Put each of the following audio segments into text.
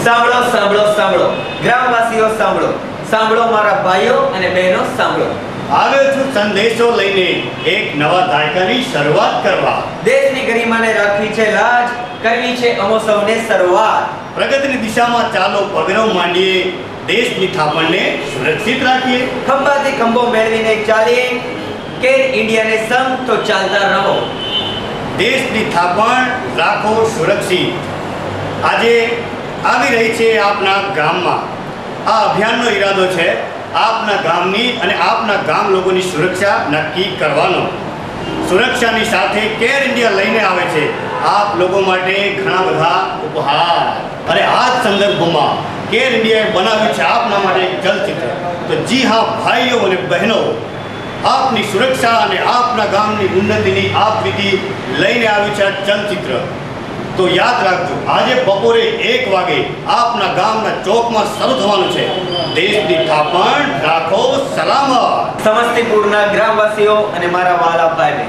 સાંભળો સાંભળો સાંભળો ગ્રામવાસીઓ સાંભળો સાંભળો મારા ભાઈઓ અને બહેનો સાંભળો આવ્યો છું સંદેશો લઈને એક નવા દાયકાની શરૂઆત કરવા દેશની ગરિમાને રાખવી છે લાજ કરવી છે અમો સૌને શરૂઆત પ્રગતિની દિશામાં ચાલો પગરવ માંડીએ દેશની થાપણને સુરક્ષિત રાખીએ ખંભાથી ખંભો મેળવીને ચાલીએ કેર ઇન્ડિયાને સંગ તો ચાલતા રહો દેશની થાપણ રાખો સુરક્ષિત આજે આવી રહી છે આપના ગામમાં આ અભિયાનનો ઈરાદો છે આપના ગામની અને આપના ગામ લોકોની સુરક્ષા નક્કી કરવાનો સુરક્ષાની સાથે કેર ઇન્ડિયા લઈને આવે છે આપ લોકો માટે ઘણા બધા ઉપહાર અને આ જ સંદર્ભમાં કેર ઇન્ડિયાએ બનાવ્યું છે આપના માટે એક ચલચિત્ર તો જી હા ભાઈઓ અને બહેનો આપની સુરક્ષા અને આપના ગામની ઉન્નતિની આપ વિધિ લઈને આવ્યું છે આ ચલચિત્ર તો યાદ રાખજો આજે બપોરે 1 વાગે આપના ગામના ચોકમાં શરૂ થવાનું છે દેશની થાપણ રાખો સલામત સમસ્તીપુરના ગ્રામવાસીઓ અને મારા વાલા ભાઈ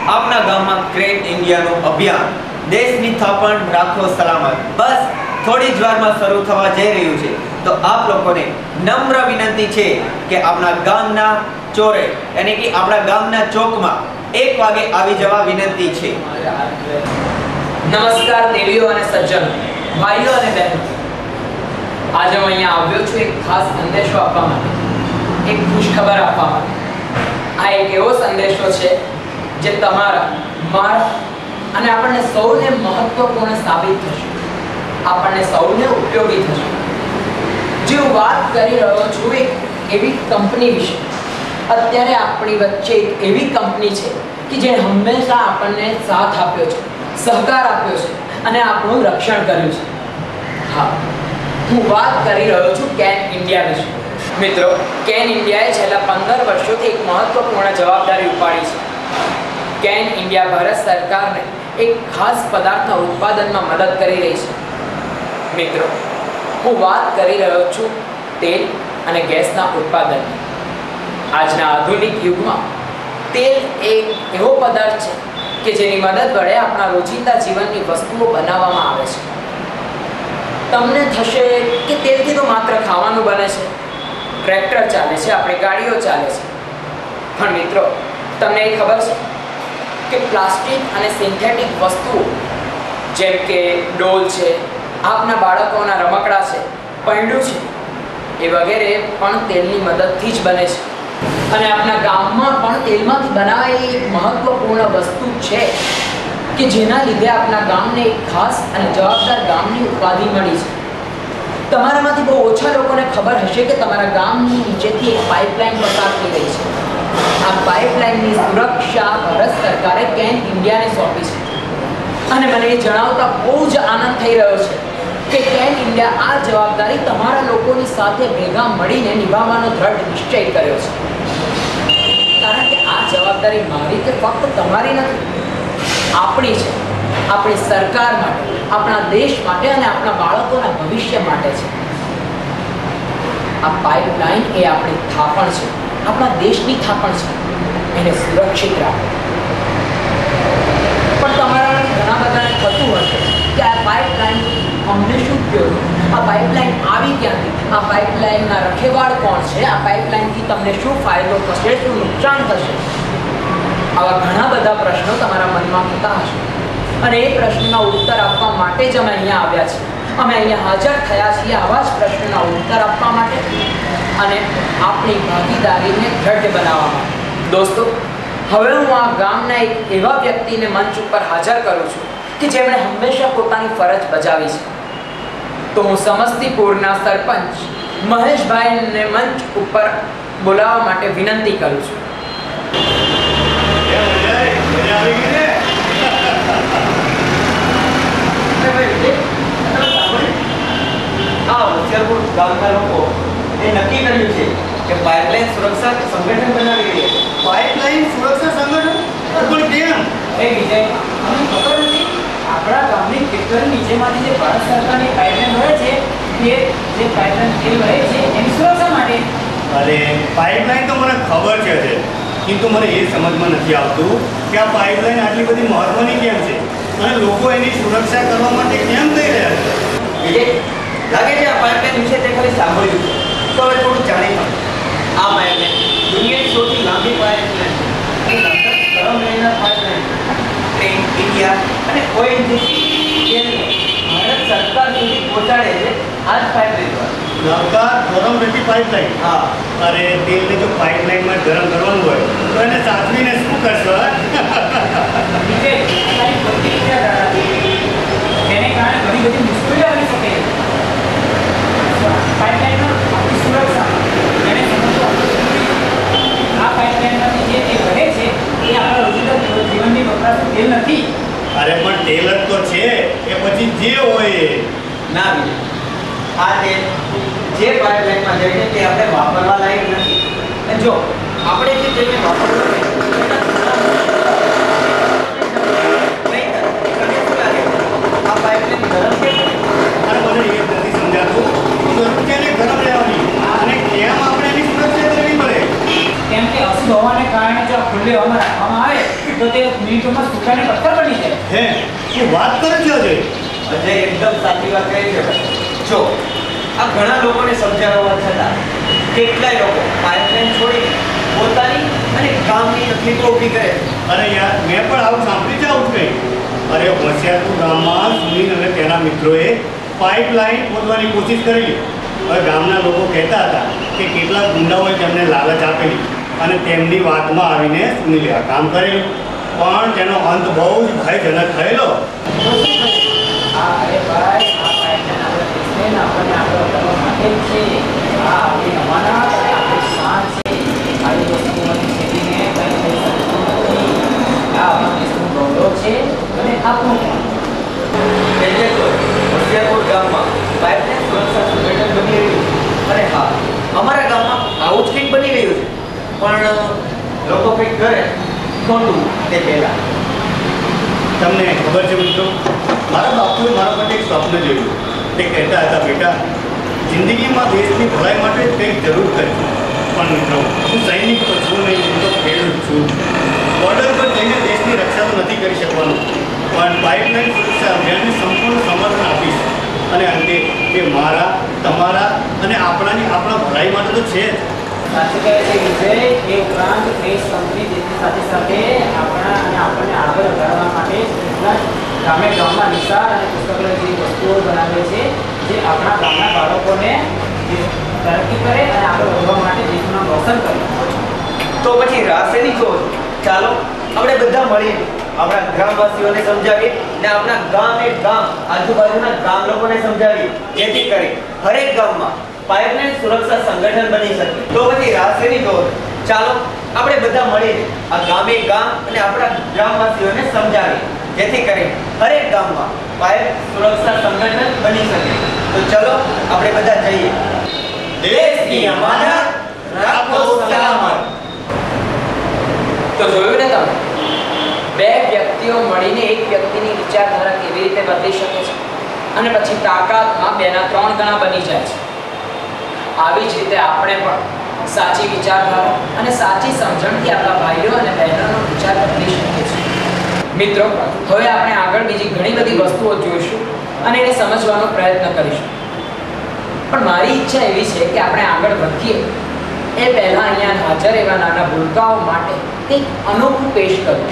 આપના ગામમાં કેર ઇન્ડિયાનું અભિયાન દેશની થાપણ રાખો સલામત બસ થોડી જ વારમાં શરૂ થવા જઈ રહ્યું છે તો આપ લોકોને નમ્ર વિનંતી છે કે આપના ગામના ચોરે એટલે કે આપણા ગામના ચોકમાં 1 વાગે આવી જવા વિનંતી છે નમસ્કાર દેવીઓ અને સજ્જનો ભાઈઓ અને બહેનો આજે હું અહીંયા આવ્યો છું એક ખાસ સંદેશો આપવા માટે એક ખુશખબર આપવા માટે આ એક એવો સંદેશો છે જે તમારા મારા અને આપણને સૌને મહત્વપૂર્ણ સાબિત થશે આપણને સૌને ઉપયોગી થશે જે હું વાત કરી રહ્યો છું એક એવી કંપની વિશે અત્યારે આપણી વચ્ચે એક એવી કંપની છે કે જે હંમેશા આપણને સાથ આપ્યો છે સહકાર આપ્યો છે અને આપણું રક્ષણ કર્યું છે હા હું વાત કરી રહ્યો છું કેન ઇન્ડિયા વિશે મિત્રો કેન ઇન્ડિયાએ છેલ્લા 15 વર્ષોથી એક મહત્વપૂર્ણ જવાબદારી ઉપાડી છે કેન ઇન્ડિયા ભારત સરકારને એક ખાસ પદાર્થના ઉત્પાદનમાં મદદ કરી રહી છે મિત્રો હું વાત કરી રહ્યો છું તેલ અને ગેસના ઉત્પાદનની આજના આધુનિક યુગમાં તેલ એક એવો પદાર્થ છે કે જેની મદદ વડે આપણા રોજિંદા જીવનની વસ્તુઓ બનાવવામાં આવે છે તમને થશે કે તેલથી તો માત્ર ખાવાનું બને છે ટ્રેક્ટર ચાલે છે આપણી ગાડીઓ ચાલે છે પણ મિત્રો તમને એ ખબર છે કે પ્લાસ્ટિક અને સિન્થેટિક વસ્તુઓ જેમ કે ડોલ છે આપના બાળકોના રમકડા છે પૈંડું છે એ વગેરે પણ તેલની મદદથી જ બને છે અને આપણા ગામમાં પણ તેલમાંથી બનાવેલી એક મહત્વપૂર્ણ વસ્તુ છે કે જેના લીધે આપણા ગામને એક ખાસ અને જવાબદાર ગામની ઉપાધિ મળી છે તમારામાંથી બહુ ઓછા લોકોને ખબર હશે કે તમારા ગામની નીચેથી એક પાઇપલાઇન પસાર થઈ રહી છે આ પાઇપલાઇનની સુરક્ષા ભારત સરકારે કેન ઇન્ડિયાને સોંપી છે અને મને એ જણાવતા બહુ જ આનંદ થઈ રહ્યો છે કે કેન ઇન્ડિયા આ જવાબદારી તમારા લોકોની સાથે ભેગા મળીને નિભાવવાનો દ્રઢ નિશ્ચય કર્યો છે કારણ કે આ જવાબદારી મારી કે ફક્ત તમારી નથી આપણી છે આપણી સરકાર માટે આપણા દેશ માટે અને આપણા બાળકોના ભવિષ્ય માટે છે આ પાઇપલાઇન એ આપણી થાપણ છે આપણા દેશની થાપણ છે એને સુરક્ષિત રાખો પણ તમારા ઘણા બધાને થતું હશે કે આ પાઇપલાઇન અમને શું થયું આ પાઇપલાઇન આવી ક્યાંથી આ પાઇપલાઇનના રખેવાળ કોણ છે આ પાઇપલાઇનથી તમને શું ફાયદો થશે શું નુકસાન થશે આવા ઘણા બધા પ્રશ્નો તમારા મનમાં થતા હશે અને એ પ્રશ્નના ઉત્તર આપવા માટે જ અમે અહીંયા આવ્યા છીએ અમે અહીંયા હાજર થયા છીએ આવા જ પ્રશ્નના ઉત્તર આપવા માટે અને આપણી ભાગીદારીને દ્રઢ બનાવવા માટે દોસ્તો હવે હું આ ગામના એક એવા વ્યક્તિને મંચ ઉપર હાજર કરું છું કે જેમણે હંમેશા પોતાની ફરજ બજાવી છે તો હું સમસ્તીપુરના સરપંચ મહેશભાઈને મંચ ઉપર બોલાવવા માટે વિનંતી કરું છું ગામના લોકો એ નક્કી કર્યું છે કે પાઇપલાઇન સુરક્ષા સંગઠન બનાવી રહી છે પાઇપલાઇન સુરક્ષા સંગઠન પણ કેમ એ વિજય અમને ખબર નથી આપણા ગામની ખેતરની નીચેમાંથી જે ભારત સરકારની પાઇપલાઇન વહે છે તે જે પાઇપલાઇન તેલ વહે છે એની સુરક્ષા માટે અરે પાઇપલાઇન તો મને ખબર છે কিন্তু મને એ સમજમાં નથી આવતું કે આ પાઇપલાઇન આટલી બધી મહત્વની કેમ છે અને લોકો એની સુરક્ષા કરવા માટે કેમ થઈ રહ્યા છે લાગે છે આ પાઇપલાઇન વિશે તે ખાલી સાંભળ્યું છે. તો હવે થોડું જાણી લો. આ પાઇપલાઇન દુનિયાની સૌથી લાંબી પાઇપલાઇન અને લગભગ ગરમ રહેનાર પાઇપલાઇન ટ્રેન, ઇન્ડિયા અને ઓએનજીસી ભારત સરકાર સુધી પહોંચાડે છે આ જ પાઇપલાઇન દ્વારા. નવકાર ગરમ રહેતી પાઇપલાઇન. હા. અરે તેલને જો પાઇપલાઇનમાં ગરમ કરવાનું હોય તો એને સાચવીને શું કરશો? વિજય, તમારી ખોટી વિચારધારા છે. તેને કારણે ઘણી બધી મુશ્કેલીઓ આવી શકે છે. પાઇપલાઇનનો આપણી સુરક્ષા તેને સમજવું આ પાઇપલાઇનમાંથી જે તેલ વધે છે એ આપણા રોજિંદા જીવનની વપરાશનું તેલ નથી. અરે પણ તેલ જ તો છે એ પછી જે હોય એ. ના વિજય, આ તેલ જે પાઇપલાઇનમાં જાય છે તે આપણે વાપરવા લાયક નથી. અને જો આપણે જે તેલને વાપરવું હોય એના નહીં થાય. તને શું લાગે છે? આ પાઇપલાઇન ગરમ કેમ બને? અરે મને એ જ નથી સમજાતું જરૂર છે ને ગરમ રહેવાની અને કેમ આપણે એની સુરક્ષા કરવી પડે. કેમ કે અશુદ્ધ હવાને કારણે જો આ ખુલ્લી હવામાં રાખવામાં આવે તો તે મિનિટોમાં સુકાઈને પથ્થર બની જાય. હે શું વાત કરે છે અજય? અજય એકદમ સાચી વાત કહી છે ભાઈ. જો આ ઘણા લોકોને સમજાવવા છતાં કેટલાય લોકો પાઇપલાઇન છોડીને પોતાની અને ગામની તકલીફો ઊભી કરે છે. અરે યાર મેં પણ આવું સાંભળ્યું છે આવું કંઈ. અરે હોશિયારપુર ગામમાં સુનિલ અને તેના મિત્રોએ પાઇપલાઇન ખોદવાની કોશિશ કરેલી. હવે ગામના લોકો કહેતા હતા કે કેટલાક ગુંડાઓએ તેમને લાલચ આપેલી અને તેમની વાતમાં આવીને સુનિલે આ કામ કરેલું. પણ તેનો અંત બહુ જ ભયજનક થયેલો. અરે ભાઈ, આ પાઇપલાઇન આપણે દેશને ને આપણને આગળ કરવા માટે જ છે. આ આપણી અમાનત અને આપણી શાન છે. આવી વસ્તુઓની ખેતીને કંઈ થઈ શકતું નથી. આ આપણા દેશનું ગૌરવ છે અને આપણું પણ. એટલે તો હોશિયારપુર ગામમાં પાઇપલાઇન સુરક્ષા સંગઠન બની રહ્યું છે. અને હા, અમારા ગામમાં આવું જ કંઈક બની રહ્યું છે. પણ લોકો કંઈક કરે ખોટું તે પહેલા. તમને ખબર છે મિત્રો, મારા બાપુએ મારા માટે એક સ્વપ્ન જોયું. તે કહેતા હતા, બેટા જિંદગીમાં દેશની ભલાઈ માટે કંઈક જરૂર કરજો. પણ મિત્રો હું સૈનિક તો છું નહીં, હું તો ખેડૂત છું. બોર્ડર પર જઈને દેશની રક્ષા તો નથી કરી શકવાનું, પણ પાઇપલાઇન સુરક્ષા અભિયાનને સંપૂર્ણ સમર્થન આપીશ. અને અંતે એ મારા, તમારા અને આપણા ભલાઈ માટે તો છે જ. સાચું કહે છે વિજય. એ ઉપરાંત દેશ કંપની દેશની સાથે સાથે આપણને આગળ વધારવા માટે કેટલાક ગામમાં નિશાળ અને પુસ્તકાલય જેવી વસ્તુઓ બનાવે છે જે આપણા ગામના બાળકોને તરક્કી કરે અને આગળ વધવા માટે દેશનું નામ રોશન કરે. તો પછી રાસેની કહો છો. ચાલો આપણે બધા મળીને આપણા ગ્રામવાસીઓને સમજાવીએ ને આપણા ગામ આજુબાજુના ગામ લોકોને સમજાવીએ, જેથી કરી હરેક ગામમાં પાઇપલાઇન સુરક્ષા સંગઠન બની શકે. તો પછી રાસેની કહો છો. ચાલો આપણે બધા મળીને આ ગામ અને આપણા ગ્રામવાસીઓને સમજાવીએ, જેથી કરી હરેક ગામમાં પાઇપ સુરક્ષા સંગઠન બની શકે. તો ચલો આપણે બધા જઈએ. દેશની અમાનત રાખો સલામત. તો જોયું ને તમે, બે વ્યક્તિઓ મળીને એક વ્યક્તિની વિચારધારા કેવી રીતે બદલી શકે છે અને પછી તાકાતમાં 2 ના 3 ગણા બની જાય છે. આવી જ રીતે આપણે પણ સાચી વિચારધારા અને સાચી સમજણથી આપણા ભાઈઓ અને બહેનોનો વિચાર બદલી શકીએ છીએ. મિત્રો, હવે આપણે આગળ બીજી ઘણી બધી વસ્તુઓ જોઈશું અને એને સમજવાનો પ્રયત્ન કરીશું. પણ મારી ઈચ્છા એવી છે કે આપણે આગળ વધીએ એ પહેલા અહીંયા હાજર એવા નાના ભૂલકાઓ માટે કંઈક અનોખું પેશ કરું.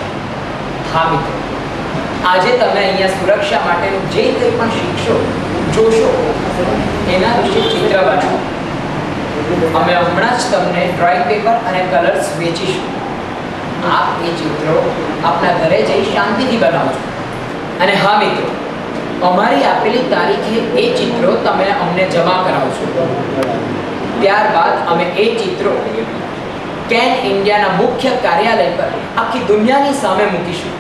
હા મિત્રો, આજે તમે અહીંયા સુરક્ષા માટેનું જે કંઈ પણ શીખશો, જોશો, એના વિશે ચિત્ર બનાવો. અમે હમણાં જ તમને ડ્રોઈંગ પેપર અને કલર્સ વેચીશું. આપ એ ચિત્રો આપના ઘરે જઈ શાંતિથી બનાવજો. અને હા મિત્રો, અમારી આપેલી તારીખે એ ચિત્રો તમે અમને જમા કરાવશો. ત્યારબાદ અમે એ ચિત્રો કેન ઇન્ડિયાના મુખ્ય કાર્યાલય પર આખી દુનિયાની સામે મૂકીશું.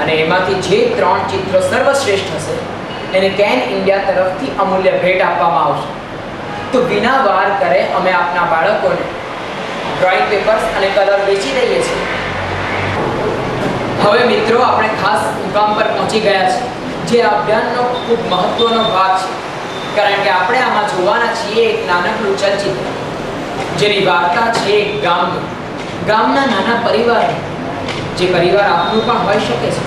અને એમાંથી જે 3 ચિત્રો સર્વશ્રેષ્ઠ હશે એને કેન ઇન્ડિયા તરફથી અમૂલ્ય ભેટ આપવામાં આવશે. તો વિના વાર કરે અમે આપના બાળકોને ડ્રોઈંગ પેપર્સ અને કલર વેચી દઈએ છીએ. હવે મિત્રો, આપણે ખાસ મુકામ પર પહોંચી ગયા છે, જે અભિયાનનો ખૂબ મહત્વનો ભાગ છે. કારણ કે આપણે આમાં જોવાના છીએ એક નાનકડું ચલચિત્ર જેની વાર્તા છે એક ગામના નાના પરિવારની, જે પરિવાર આપનું પણ હોઈ શકે છે.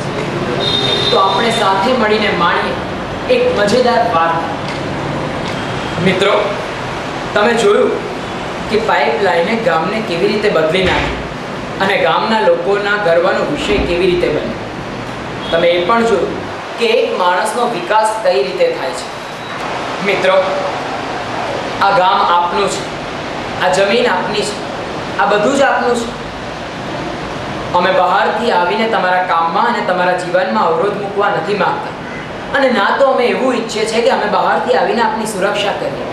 તો આપણે સાથે મળીને માણીએ એક મજેદાર વાર્તા. મિત્રો, તમે જોયું કે પાઇપલાઇને ગામને કેવી રીતે બદલી નાખી અને ગામના લોકોના ગર્વનો વિષય કેવી રીતે બન્યો. તમે એ પણ જોયું કે એક માણસનો વિકાસ કઈ રીતે થાય છે. મિત્રો, આ ગામ આપનું છે, આ જમીન આપની છે, આ બધું જ આપનું છે. અમે બહારથી આવીને તમારા કામમાં અને તમારા જીવનમાં અવરોધ મૂકવા નથી માંગતા, અને ના તો અમે એવું ઈચ્છીએ છીએ કે અમે બહારથી આવીને આપની સુરક્ષા કરીએ.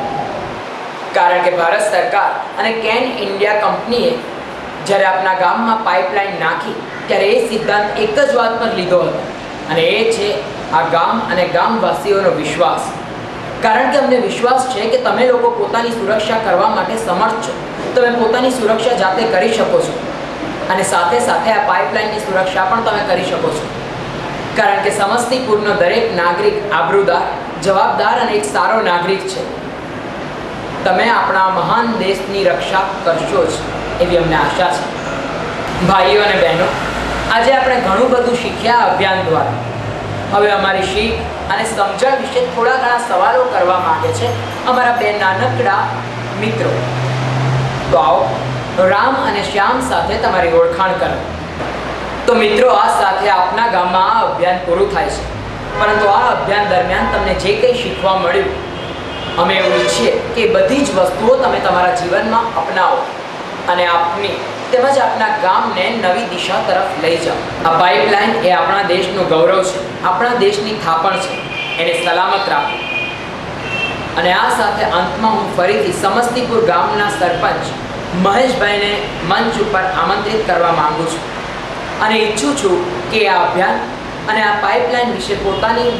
કારણ કે ભારત સરકાર અને કેન ઇન્ડિયા કંપનીએ જ્યારે આપણા ગામમાં પાઇપલાઇન નાખી ત્યારે એ સિદ્ધાંત એક જ વાત પર લીધો હતો, અને એ છે આ ગામ અને ગામવાસીઓનો વિશ્વાસ. કારણ કે અમને વિશ્વાસ છે કે તમે લોકો પોતાની સુરક્ષા કરવા માટે સમર્થ છો. તમે પોતાની સુરક્ષા જાતે કરી શકો છો, અને સાથે સાથે આ પાઇપલાઇનની સુરક્ષા પણ તમે કરી શકો છો. કારણ કે સમસ્તીપુરનો દરેક નાગરિક આબરૂદાર, જવાબદાર અને એક સારો નાગરિક છે. તમે આપણા મહાન દેશની રક્ષા કરશો જ એવી અમને આશા છે. ભાઈઓ અને બહેનો, આજે આપણે ઘણું બધું શીખ્યા અભિયાન દ્વારા. હવે અમારી શીખ અને સમજણ વિશે થોડા ઘણા સવાલો કરવા માંગે છે અમારા બે નાનકડા મિત્રો. તો આવો રામ અને શ્યામ સાથે તમારી ઓળખાણ કરો. તો મિત્રો, આ સાથે આપના ગામમાં આ અભિયાન પૂરું થાય છે. પરંતુ આ અભિયાન દરમિયાન તમને જે કંઈ શીખવા મળ્યું, અમે એવું ઈચ્છીએ કે બધી જ વસ્તુઓ તમે તમારા જીવનમાં અપનાવો અને આપની તેમજ આપના ગામને નવી દિશા તરફ લઈ જાઓ. આ પાઇપલાઇન એ આપણા દેશનું ગૌરવ છે, આપણા દેશની થાપણ છે. એને સલામત રાખો. અને આ સાથે અંતમાં હું ફરીથી સમસ્તીપુર ગામના સરપંચ મહેશભાઈને મંચ ઉપર આમંત્રિત કરવા માંગુ છું અને ઈચ્છું છું કે આ અભિયાન અને આ પાઇપલાઇન વિશે પોતાની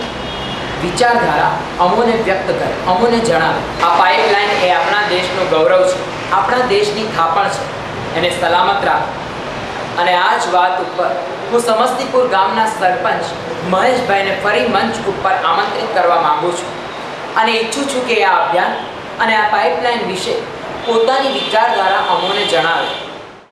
વિચારધારા અમોને વ્યક્ત કરે, અમોને જણાવે. આ પાઇપલાઇન એ આપણા દેશનું ગૌરવ છે, આપણા દેશની થાપણ છે. એને સલામત રાખો. અને આ જ વાત ઉપર હું સમસ્તીપુર ગામના સરપંચ મહેશભાઈને ફરી મંચ ઉપર આમંત્રિત કરવા માંગુ છું અને ઈચ્છું છું કે આ અભિયાન અને આ પાઇપલાઇન વિશે પોતાની વિચારધારા અમોને જણાવે.